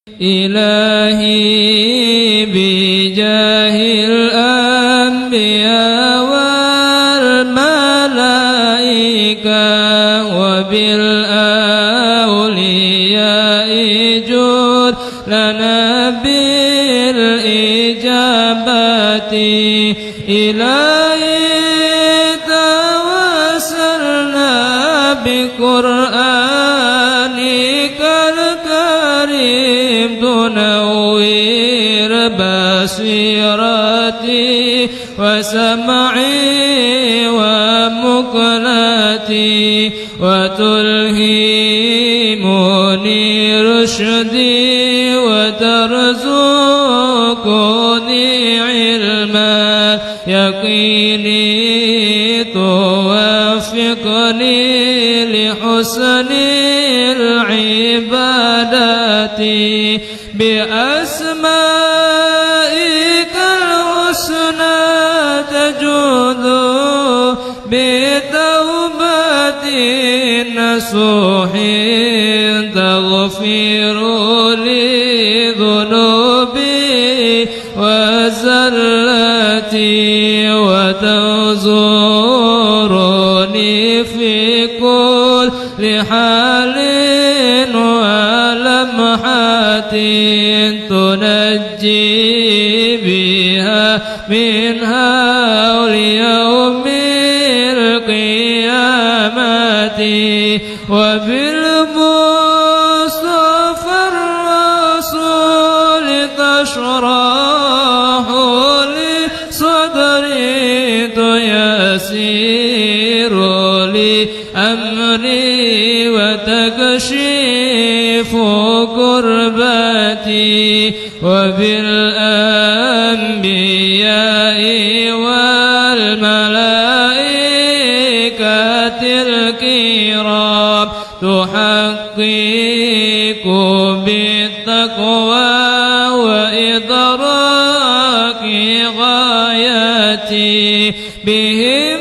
إلهي بجاه الأنبياء والملائكة وبالأولياء جود لنا بالإجابات إلهي توسلنا بقرآنك الكريم تنوّر بصيرتي وسمعي ومقلتي وتلهمني رشدي وترزقني علما يقيني توفقني لحسن العبادات بأسمائك الحسنى تجود بتوبة نصوح تغفر لي ذنوبي وزلتي وتزورني في كل حال ولمحة تنجي بها من هول يوم القيامة وبالمصطفى الرسول تشرح لي صدري تيسير لي أمري وتكشف كربتي وبالأنبياء والملائكة الكرام تحقق بالتقوى وإدراك غايتي بهم